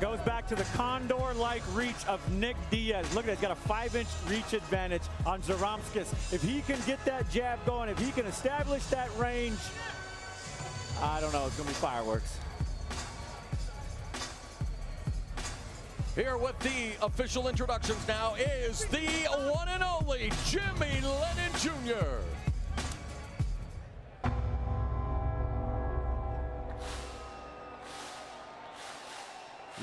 goes back to the condor-like reach of Nick Diaz. Look at that, he's got a 5-inch reach advantage on Zaromskis. If he can get that jab going, if he can establish that range, I don't know, it's gonna be fireworks. Here with the official introductions now is the one and only Jimmy Lennon Jr.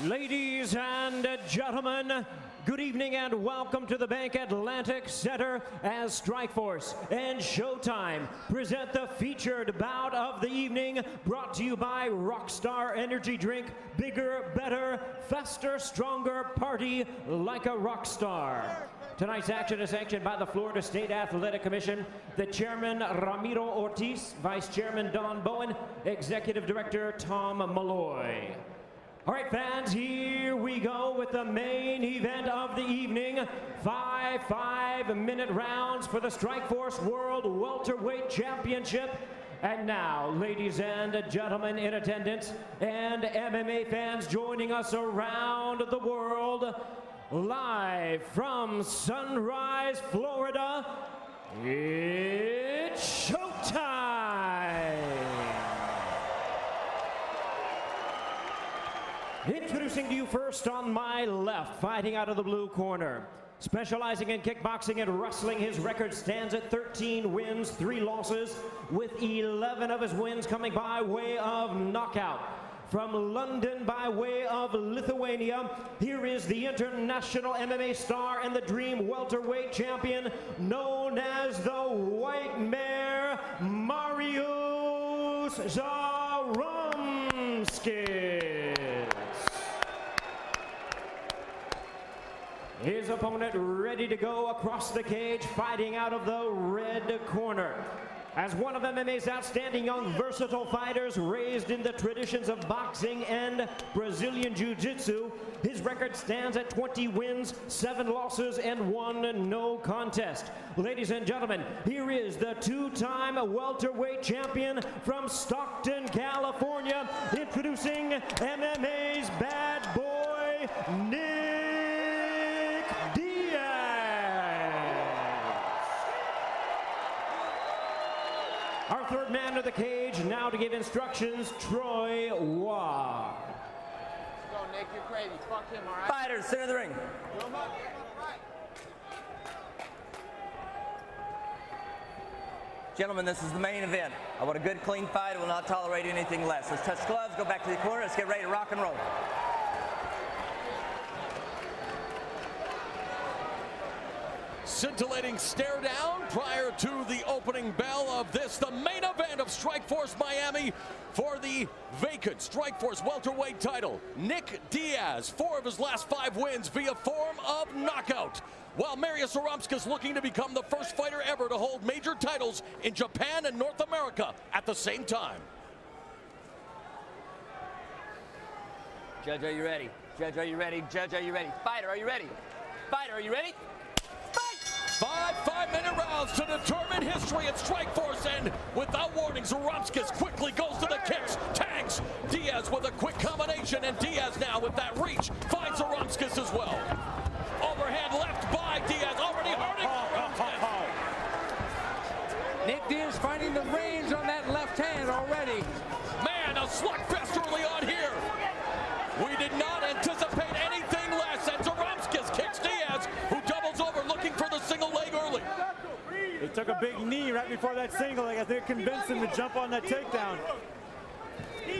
Ladies and gentlemen, good evening and welcome to the Bank Atlantic Center as Strikeforce and Showtime present the featured bout of the evening, brought to you by Rockstar Energy Drink. Bigger, better, faster, stronger, party like a rock star. Tonight's action is sanctioned by the Florida State Athletic Commission, the Chairman Ramiro Ortiz, Vice Chairman Don Bowen, Executive Director Tom Malloy. All right, fans, here we go with the main event of the evening. 5 5-minute rounds for the Strikeforce World Welterweight Championship. And now, ladies and gentlemen in attendance and MMA fans joining us around the world, live from Sunrise, Florida, it's showtime! Introducing to you first on my left, fighting out of the blue corner. Specializing in kickboxing and wrestling, his record stands at 13 wins, 3 losses, with 11 of his wins coming by way of knockout. From London by way of Lithuania, here is the international MMA star and the Dream welterweight champion, known as the White Mare, Mariusz Zaromskis. His opponent ready to go across the cage, fighting out of the red corner. As one of MMA's outstanding young versatile fighters, raised in the traditions of boxing and Brazilian Jiu-Jitsu, his record stands at 20 wins, 7 losses, and 1 no contest. Ladies and gentlemen, here is the 2-time welterweight champion from Stockton, California, introducing MMA's bad boy, Nick Our third man to the cage, now to give instructions, Troy Waugh. Go, Nick, you're crazy. Fuck him, all right? Fighters, center of the ring. Gentlemen, this is the main event. I want a good, clean fight. I will not tolerate anything less. Let's touch gloves, go back to the corner. Let's get ready to rock and roll. Scintillating stare down prior to the opening bell of this, the main event of Strikeforce Miami for the vacant Strikeforce welterweight title. Nick Diaz, 4 of his last 5 wins via form of knockout, while Mariusz Zaromskis looking to become the first fighter ever to hold major titles in Japan and North America at the same time. Judge, are you ready? Judge, are you ready? Judge, are you ready? Fighter, are you ready? Fighter, are you ready? 5 5-minute rounds to determine history at Strikeforce, and without warning, Zaromskis quickly goes to the kicks, tags Diaz with a quick combination, and Diaz now with that reach finds Zaromskis as well. Overhand left by Diaz, already hurting Zaromskis. Nick Diaz finding the range on that left hand already. Man, a slugfest early on here. We did not anticipate anything less, and Zaromskis kicks Diaz, who doubles over looking for the single leg early. He took a big knee right before that single leg. I think it convinced him to jump on that takedown.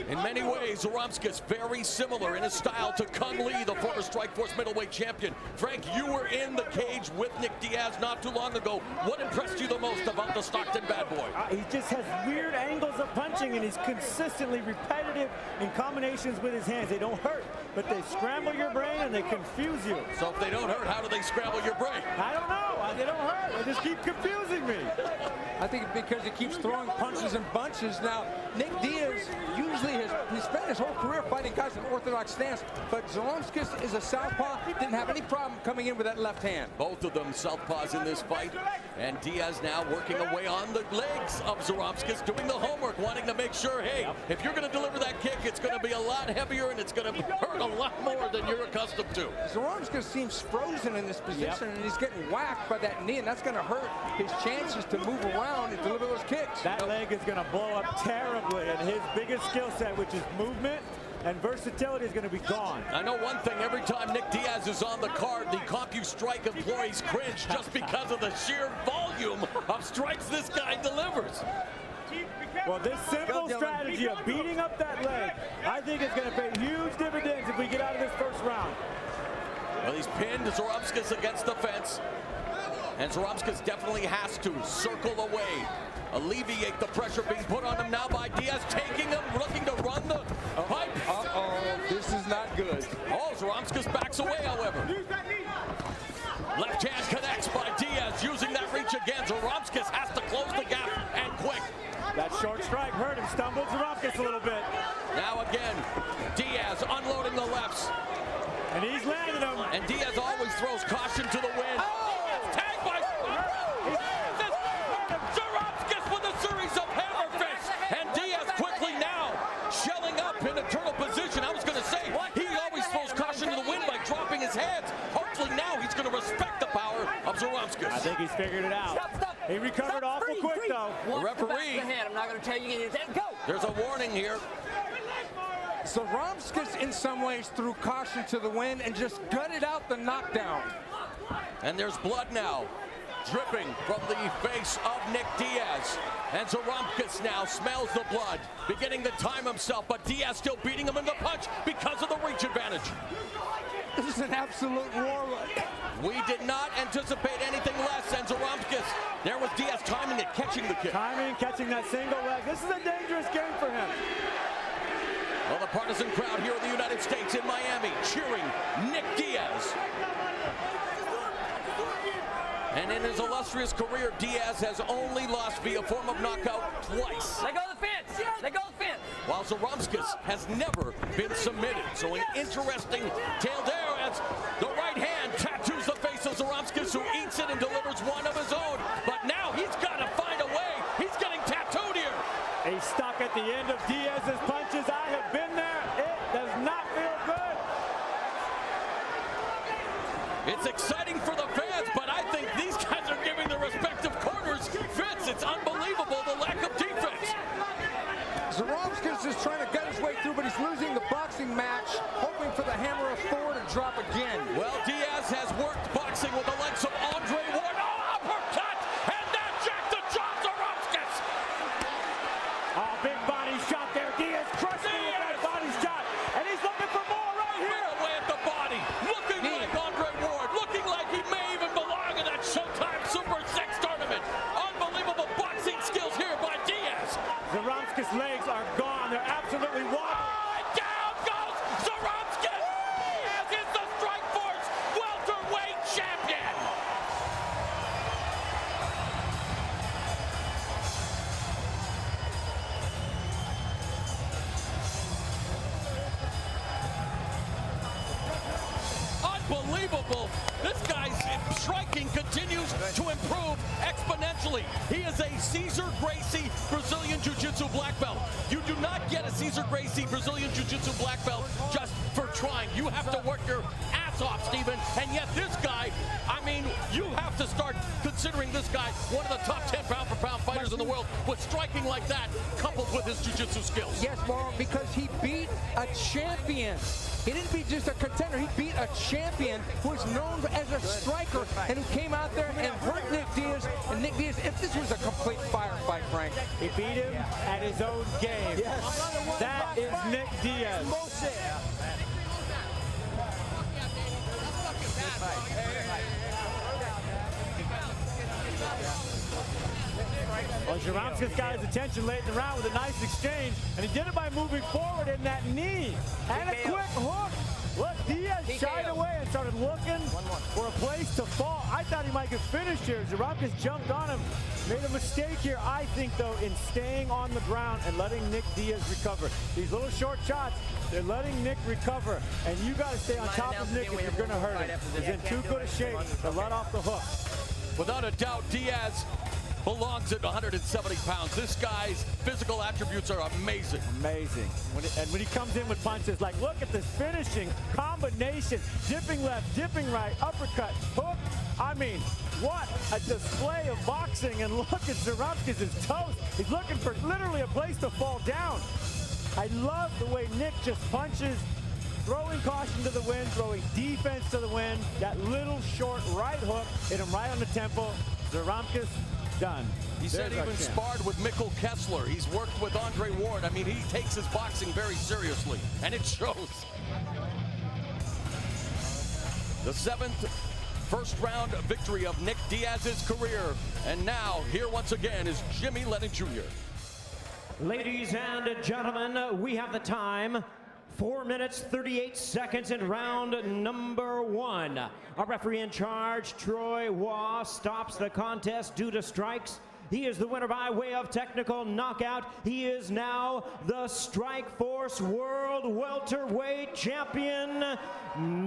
In many ways, Zaromskis very similar in his style to Kung Lee, the former Strikeforce middleweight champion. Frank, you were in the cage with Nick Diaz not too long ago. What impressed you the most about the Stockton bad boy? He just has weird angles of punching, and he's consistently repetitive in combinations with his hands. They don't hurt, but they scramble your brain and they confuse you. So if they don't hurt, how do they scramble your brain? I don't know. They don't hurt. They just keep confusing me. I think because he keeps throwing punches and bunches. Now, Nick Diaz usually he's spent his whole career fighting guys in orthodox stance, but Zaromskis is a southpaw. Didn't have any problem coming in with that left hand. Both of them southpaws in this fight, and Diaz now working away on the legs of Zaromskis, doing the homework, wanting to make sure, hey, if you're going to deliver that kick, it's going to be a lot heavier and it's going to hurt a lot more than you're accustomed to. Zaromskis seems frozen in this position, and he's getting whacked by that knee, and that's going to hurt his chances to move around and deliver those kicks. That leg is going to blow up terribly, and his biggest skill set, which is movement and versatility, is going to be gone. I know one thing, every time Nick Diaz is on the card, the CompuStrike employees cringe just because of the sheer volume of strikes this guy delivers. Well, this simple strategy of beating up that leg, I think is going to pay huge dividends if we get out of this first round. Well, he's pinned Zaromskis against the fence, and Zaromskis definitely has to circle away, alleviate the pressure being put on him now by Diaz, taking him, looking to run the pipe. Uh-oh, this is not good. Oh, Zaromskis backs away, however. Left hand connects by Diaz, using that reach again. Zaromskis has to close the gap, and quick. That short strike hurt him, stumbled Zaromskis a little bit. Now again, Diaz unloading the lefts. And he's landing them. And Diaz always throws caution to the wind. Oh! Tagged by Zaromskis with a series of hammer fists. And Diaz quickly now shelling up in a turtle position. I was going to say, he always throws caution to the wind by dropping his heads. Hopefully now he's going to respect the power of Zaromskis. I think he's figured it out. Stop. He recovered awful quick, though. The referee. I'm not going to tell you. You can go. There's a warning here. Zaromskis, in some ways, threw caution to the wind and just gutted out the knockdown. And there's blood now dripping from the face of Nick Diaz. And Zaromskis now smells the blood, beginning to time himself, but Diaz still beating him in the punch because of the reach advantage. This is an absolute war. We did not anticipate anything less than Zaromskis. There was Diaz timing it, catching the kick. Timing, catching that single leg. This is a dangerous game for him. Well, the partisan crowd here in the United States, in Miami, cheering Nick Diaz. And in his illustrious career, Diaz has only lost via form of knockout twice. Let go of the fence. Let go of the fence. While Zaromskis has never been submitted. So an interesting tale there as the right hand tattoos the face of Zaromskis, who eats it and delivers one of his own. But now he's got to find a way. He's getting tattooed here. He's stuck at the end of Diaz's punches. I have been there. It does not feel good. It's exciting for the fans, but I think these guys are giving the respective corners fits. It's unbelievable, the lack of defense. Zaromskis is trying to gut his way through, but he's losing the boxing match, hoping for the hammer of Thor to drop again. Well, Diaz has worked boxing with the likes of Andre Ward. Oh, uppercut! And that jack to drop Zaromskis! Oh, big body shot there. Diaz crushed him with that body shot. And he's looking for more right here. Right away at the body. Looking like Andre Ward. Looking like he may even belong in that Showtime Super 6 tournament. Unbelievable boxing skills here by Diaz. Zaromskis' legs are gone. They're absolutely wobbling. Down goes Zaromskis! Diaz is the Strikeforce welterweight champion! Unbelievable! This guy's striking continues to improve exponentially. He is a Cesar Gracie Brazilian Jiu-Jitsu black belt. You do not get a Cesar Gracie Brazilian Jiu-Jitsu black belt just for trying. You have to work your ass off, Steven. And yet this guy, I mean, you have to start considering this guy one of the top 10 pound-for-pound fighters in the world with striking like that, coupled with his jiu-jitsu skills. Yes, Mauro, because he beat a champion. He didn't beat just a contender. He beat a champion who was known as a striker and who came out there and hurt Nick Diaz. And Nick Diaz, if this was a complete firefight, Frank. He beat him at his own game. Yes. That is Nick Diaz. Well, Zaromskis got his attention late in the round with a nice exchange, and he did it by moving forward in that knee. And a quick hook. Look, Diaz shied away and started looking for a place to fall. I thought he might get finished here. Zaromskis jumped on him. Made a mistake here, I think, though, in staying on the ground and letting Nick Diaz recover. These little short shots, they're letting Nick recover. And you got to stay on top of Nick if you're going to hurt him. He's in too good a shape to let off the hook. Without a doubt, Diaz belongs at 170 pounds. This guy's physical attributes are amazing. Amazing. When he comes in with punches, like, look at this finishing combination. Dipping left, dipping right, uppercut, hook. I mean, what a display of boxing. And look at Zaromskis' toes. He's looking for literally a place to fall down. I love the way Nick just punches, throwing caution to the wind, throwing defense to the wind. That little short right hook hit him right on the temple. Zaromskis, done. He said he even sparred with Mikkel Kessler. He's worked with Andre Ward. I mean, he takes his boxing very seriously, and it shows. The seventh first-round victory of Nick Diaz's career. And now, here once again is Jimmy Lennon Jr. Ladies and gentlemen, we have the time. 4 minutes, 38 seconds in round number 1. Our referee in charge, Troy Waugh, stops the contest due to strikes. He is the winner by way of technical knockout. He is now the Strikeforce World Welterweight Champion,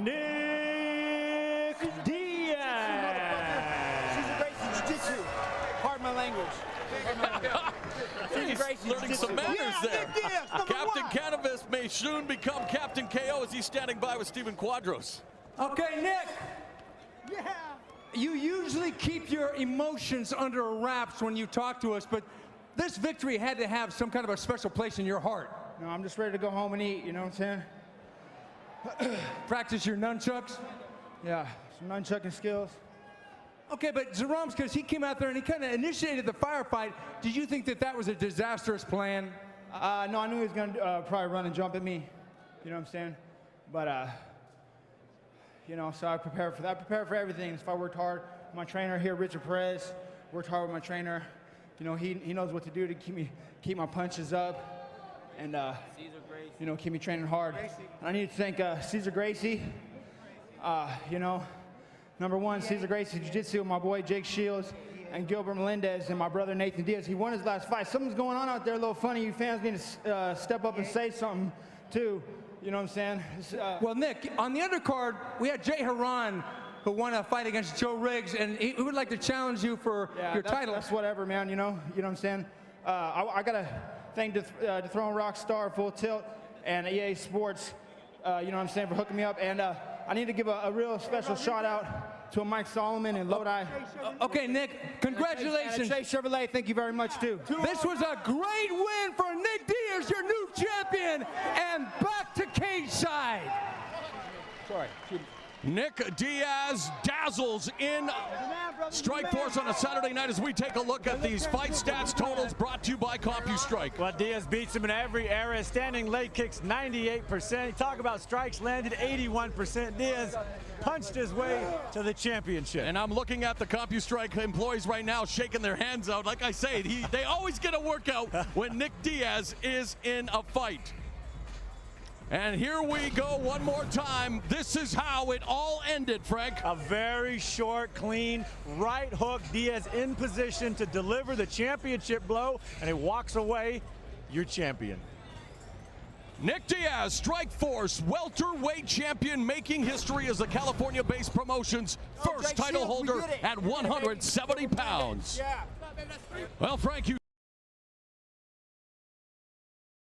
Nick Diaz. Cesar Gracie Jiu-Jitsu. Pardon my language. He's learning some manners there. Captain Cannabis may soon become Captain KO as he's standing by with Steven Quadros. Okay, Nick. Yeah. You usually keep your emotions under wraps when you talk to us, but this victory had to have some kind of a special place in your heart. No, I'm just ready to go home and eat, you know what I'm saying? Practice your nunchucks? Yeah, some nunchucking skills. Okay, but Zaromskis, he came out there and he kind of initiated the firefight. Did you think that that was a disastrous plan? No, I knew he was going to probably run and jump at me, you know what I'm saying? But, you know, so I prepared for that. I prepared for everything. So I worked hard. My trainer here, Richard Perez, worked hard with my trainer. You know, he knows what to do to keep my punches up and, you know, keep me training hard. And I need to thank Cesar Gracie, you know, number one, Cesar Gracie Jiu-Jitsu, my boy Jake Shields, and Gilbert Melendez, and my brother Nathan Diaz. He won his last fight. Something's going on out there a little funny. You fans need to step up and say something, too. You know what I'm saying? Well, Nick, on the undercard, we had Jay Haran, who won a fight against Joe Riggs, and he would like to challenge you for your title. That's whatever, man, you know what I'm saying? I got to thank Dethrone Rockstar, Full Tilt, and EA Sports, you know what I'm saying, for hooking me up. And I need to give a real special shout out to Mike Solomon and Lodi. Okay, Nick, congratulations. Chase Chevrolet, thank you very much, too. This was a great win for Nick Diaz, your new champion, and back to cage side. Sorry. Nick Diaz dazzles in Strikeforce on a Saturday night as we take a look at these fight stats totals brought to you by CompuStrike. Well, Diaz beats him in every era. Standing leg kicks 98%. Talk about strikes landed 81%. Diaz punched his way to the championship. And I'm looking at the CompuStrike employees right now shaking their hands out. Like I say, they always get a workout when Nick Diaz is in a fight. And here we go one more time. This is how it all ended, Frank. A very short, clean right hook. Diaz in position to deliver the championship blow, and he walks away, your champion. Nick Diaz, Strikeforce welterweight champion, making history as the California-based promotion's first title holder at 170 pounds. Well, Frank, you